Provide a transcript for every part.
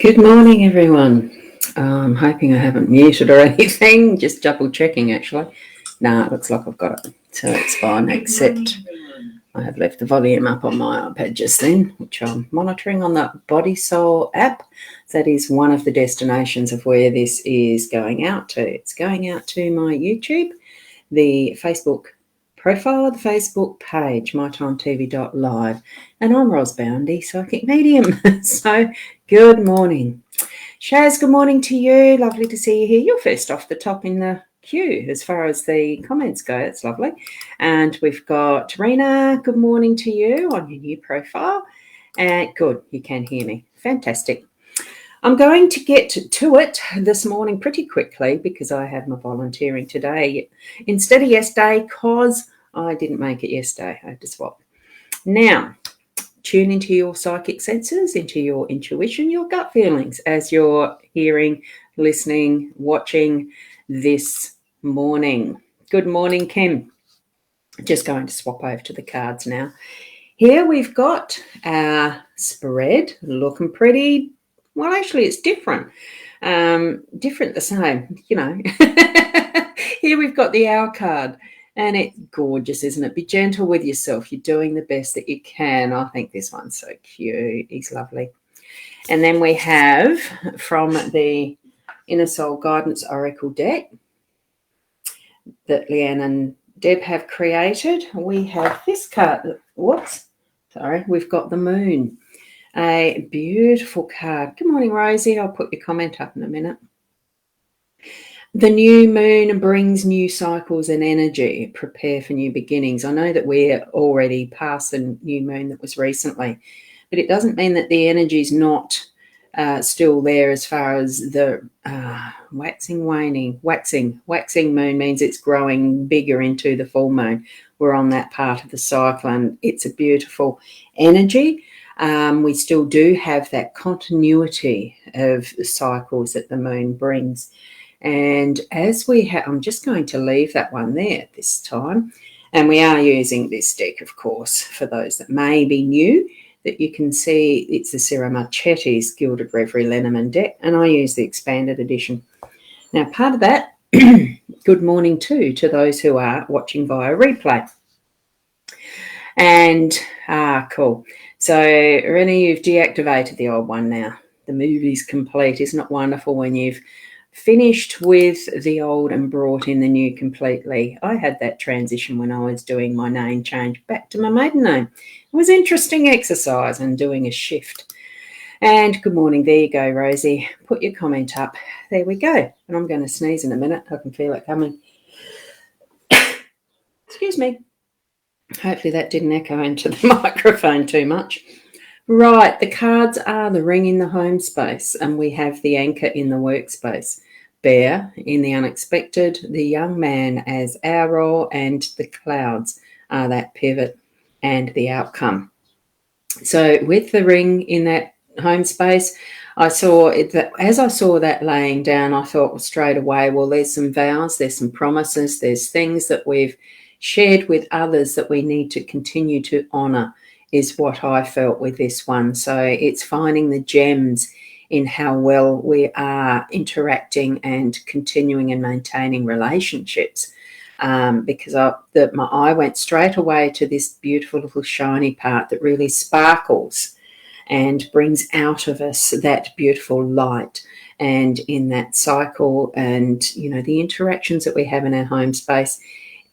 Good morning, everyone. I'm hoping I haven't muted or anything. Just double checking, actually. Nah, it looks like I've got it, so it's fine, except I have left the volume up on my iPad just then, which I'm monitoring on the Body Soul app. That is one of the destinations of where this is going out to. It's going out to my YouTube, the Facebook profile, the Facebook page, mytimetv.live, and I'm Ros Boundy Psychic Medium. So good morning. Shaz, good morning to you. Lovely to see you here. You're first off the top in the queue as far as the comments go. That's lovely. And we've got Rena, good morning to you on your new profile. And good, you can hear me. Fantastic. I'm going to get to it this morning pretty quickly because I have my volunteering today instead of yesterday because I didn't make it yesterday. I had to swap. Now, tune into your psychic senses, into your intuition, your gut feelings as you're hearing, listening, watching this morning. Good morning, Kim. Just going to swap over to the cards now. Here we've got our spread looking pretty. Well, actually, it's different. Different the same, you know. Here we've got the Hour card. And it's gorgeous, isn't it? Be gentle with yourself. You're doing the best that you can. I think this one's so cute. He's lovely. And then we have from the Inner Soul Guidance Oracle deck that Leanne and Deb have created. We have this card. Whoops. Sorry. We've got the Moon. A beautiful card. Good morning, Rosie. I'll put your comment up in a minute. The new moon brings new cycles and energy. Prepare for new beginnings. I know that we're already past the new moon that was recently, but it doesn't mean that the energy is not still there as far as the waxing moon means it's growing bigger into the full moon. We're on that part of the cycle and it's a beautiful energy. We still do have that continuity of cycles that the moon brings. And as we have, I'm just going to leave that one there this time. And we are using this deck, of course, for those that may be new, that you can see it's the Sierra Marchetti's Gilded Reverie LENORMAND deck, and I use the expanded edition. Now, part of that, good morning too to those who are watching via replay. And, cool. So, Rennie, you've deactivated the old one now. The movie's complete. Isn't it wonderful when you've finished with the old and brought in the new completely? I had that transition when I was doing my name change back to my maiden name. It was interesting exercise and doing a shift. And good morning. There you go, Rosie. Put your comment up. There we go. And I'm going to sneeze in a minute. I can feel it coming. Excuse me. Hopefully that didn't echo into the microphone too much. Right, the cards are the Ring in the home space, and we have the Anchor in the workspace, Bear in the unexpected, the Young Man as our role, and the Clouds are that pivot and the outcome. So with the Ring in that home space, I saw it, that as I saw that laying down, I thought straight away, well, there's some vows, there's some promises, there's things that we've shared with others that we need to continue to honour, is what I felt with this one. So it's finding the gems in how well we are interacting and continuing and maintaining relationships. Because my eye went straight away to this beautiful little shiny part that really sparkles and brings out of us that beautiful light. And in that cycle and, you know, the interactions that we have in our home space,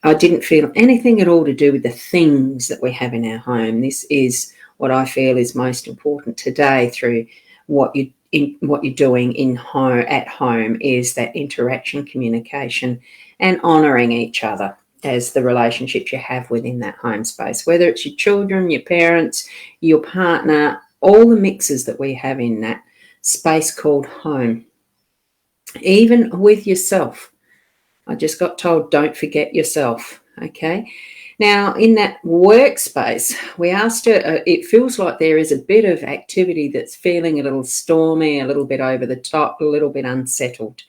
I didn't feel anything at all to do with the things that we have in our home. This is what I feel is most important today through what you're doing at home is that interaction, communication, and honouring each other as the relationships you have within that home space, whether it's your children, your parents, your partner, all the mixes that we have in that space called home, even with yourself. I just got told, don't forget yourself, okay? Now, in that workspace, we asked her, it feels like there is a bit of activity that's feeling a little stormy, a little bit over the top, a little bit unsettled,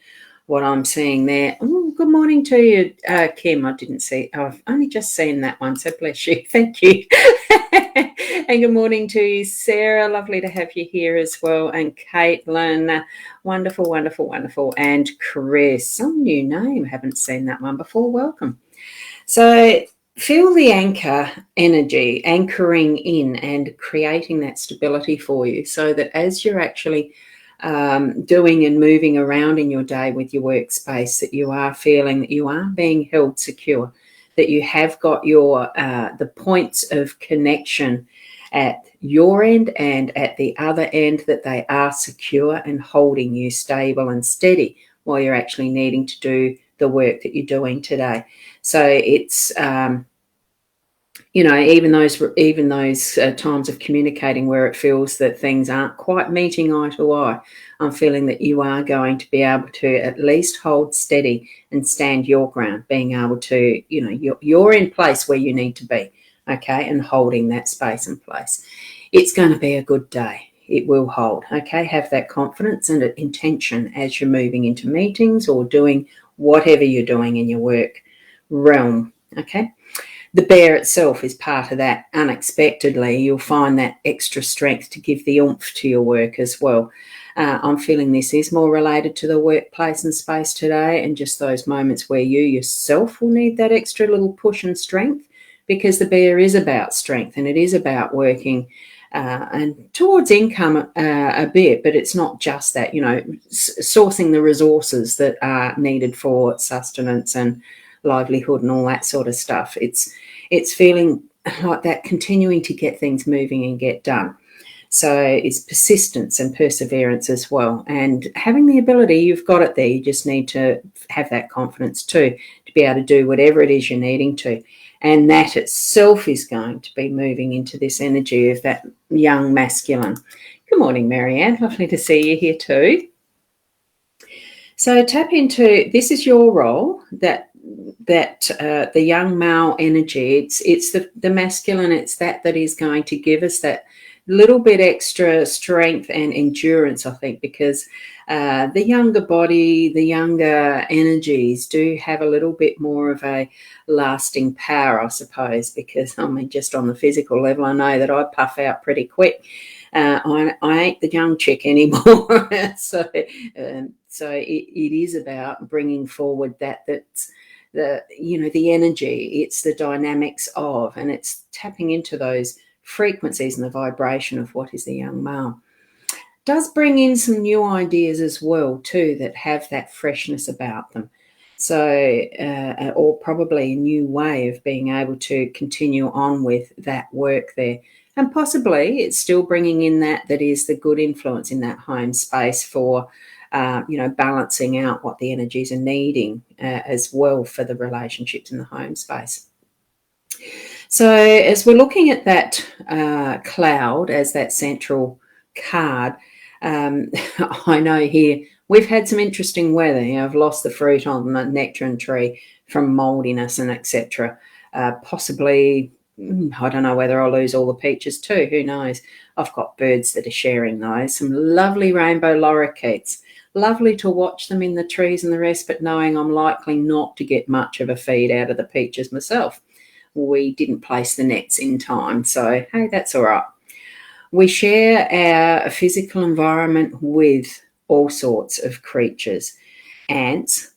what I'm seeing there. Oh, good morning to you, Kim. I didn't see, I've only just seen that one, so bless you. Thank you. And good morning to you, Sarah. Lovely to have you here as well. And Caitlin, wonderful, wonderful, wonderful. And Chris, some new name. Haven't seen that one before. Welcome. So feel the anchor energy anchoring in and creating that stability for you, so that as you're actually doing and moving around in your day with your workspace, that you are feeling that you are being held secure, that you have got your the points of connection at your end and at the other end, that they are secure and holding you stable and steady while you're actually needing to do the work that you're doing today. So it's even those times of communicating where it feels that things aren't quite meeting eye to eye, I'm feeling that you are going to be able to at least hold steady and stand your ground, being able to, you're in place where you need to be, okay, and holding that space and place. It's going to be a good day. It will hold, okay? Have that confidence and intention as you're moving into meetings or doing whatever you're doing in your work realm, okay? The bear itself is part of that. Unexpectedly, you'll find that extra strength to give the oomph to your work as well. I'm feeling this is more related to the workplace and space today, and just those moments where you yourself will need that extra little push and strength, because the bear is about strength and it is about working and towards income a bit, but it's not just that, sourcing the resources that are needed for sustenance and livelihood and all that sort of stuff. It's feeling like that, continuing to get things moving and get done. So it's persistence and perseverance as well, and having the ability, you've got it there. You just need to have that confidence too, to be able to do whatever it is you're needing to. And that itself is going to be moving into this energy of that young masculine. Good morning, Marianne. Lovely to see you here too. So tap into, this is your role, that the young male energy. It's the masculine. It's that is going to give us that little bit extra strength and endurance, I think, because the younger body, the younger energies do have a little bit more of a lasting power, I suppose, because, just on the physical level, I know that I puff out pretty quick. I ain't the young chick anymore. So it is about bringing forward that's the energy. It's the dynamics of, and it's tapping into those frequencies and the vibration of what is the young male. Does bring in some new ideas as well too, that have that freshness about them. So or probably a new way of being able to continue on with that work there. And possibly it's still bringing in that is the good influence in that home space for balancing out what the energies are needing as well for the relationships in the home space. So as we're looking at that cloud as that central card, I know here we've had some interesting weather. I've lost the fruit on the nectarine tree from mouldiness and etc. Possibly, I don't know whether I'll lose all the peaches too. Who knows? I've got birds that are sharing those. Some lovely rainbow lorikeets. Lovely to watch them in the trees and the rest, but knowing I'm likely not to get much of a feed out of the peaches myself. We didn't place the nets in time, so hey, that's all right. We share our physical environment with all sorts of creatures: ants,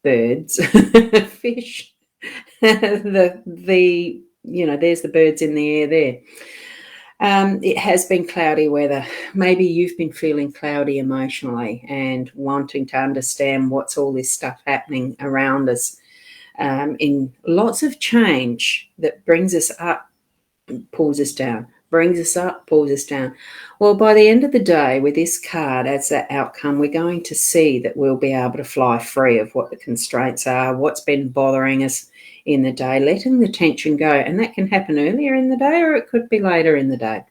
birds, fish. There's the birds in the air there. It has been cloudy weather. Maybe you've been feeling cloudy emotionally and wanting to understand what's all this stuff happening around us. In lots of change that brings us up, pulls us down, brings us up, pulls us down. Well, by the end of the day, with this card as that outcome, we're going to see that we'll be able to fly free of what the constraints are, what's been bothering us in the day, letting the tension go. And that can happen earlier in the day, or it could be later in the day.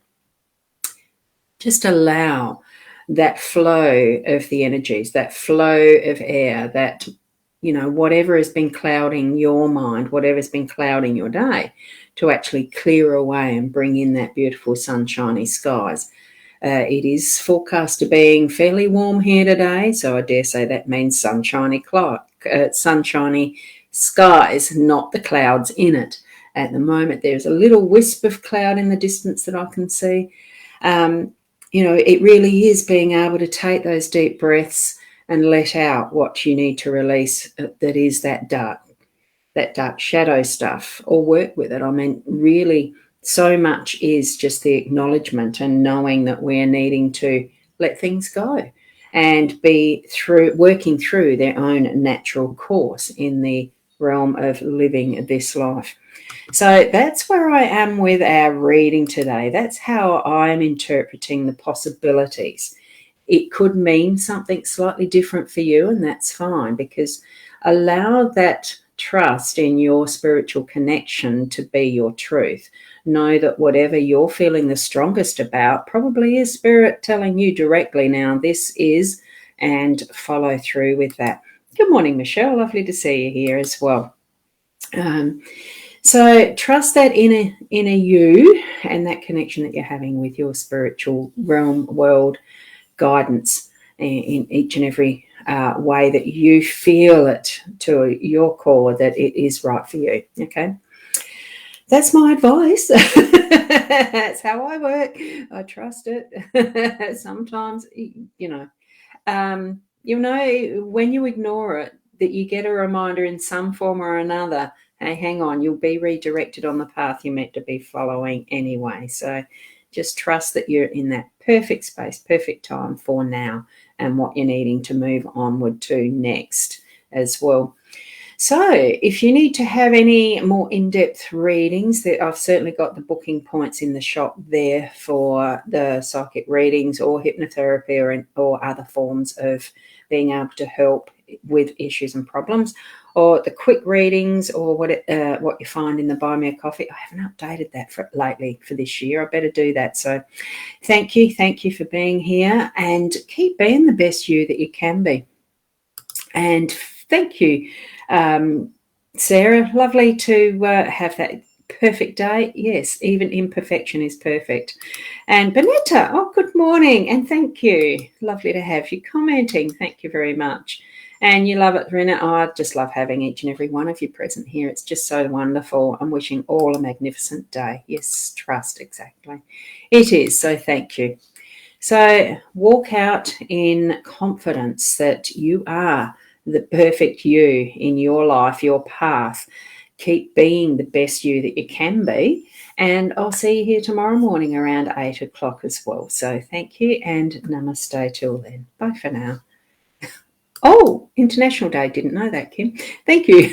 Just allow that flow of the energies, that flow of air, that whatever has been clouding your mind, whatever's been clouding your day, to actually clear away and bring in that beautiful sunshiny skies. It is forecast to being fairly warm here today, so I dare say that means sunshiny skies, not the clouds in it. at the moment. There's a little wisp of cloud in the distance that I can see. It really is being able to take those deep breaths and let out what you need to release, that is that dark shadow stuff, or work with it. I mean, really, so much is just the acknowledgement and knowing that we're needing to let things go and be working through their own natural course in the realm of living this life. So that's where I am with our reading today. That's how I'm interpreting the possibilities. It could mean something slightly different for you, and that's fine, because allow that trust in your spiritual connection to be your truth. Know that whatever you're feeling the strongest about probably is Spirit telling you directly, now this is, and follow through with that. Good morning, Michelle. Lovely to see you here as well. So trust that inner you and that connection that you're having with your spiritual realm, world, guidance in each and every way that you feel it to your core that it is right for you. Okay, that's my advice. That's how I work. I trust it. Sometimes, when you ignore it, that you get a reminder in some form or another, hey, hang on, you'll be redirected on the path you're meant to be following anyway. So just trust that you're in that perfect space, perfect time for now, and what you're needing to move onward to next as well. So if you need to have any more in-depth readings, that I've certainly got the booking points in the shop there for the psychic readings or hypnotherapy or other forms of being able to help with issues and problems, or the quick readings, or what you find in the Buy Me a Coffee. I haven't updated that lately for this year. I better do that. So thank you for being here, and keep being the best you that you can be. And thank you, Sarah. Lovely to have that perfect day. Yes, even imperfection is perfect. And Benetta, oh, good morning, and thank you. Lovely to have you commenting. Thank you very much. And you love it, Rena. Oh, I just love having each and every one of you present here. It's just so wonderful. I'm wishing all a magnificent day. Yes, trust, exactly. It is, so thank you. So walk out in confidence that you are the perfect you in your life, your path. Keep being the best you that you can be. And I'll see you here tomorrow morning around 8 o'clock as well. So thank you, and namaste till then. Bye for now. Oh, International Day. Didn't know that, Kim. Thank you.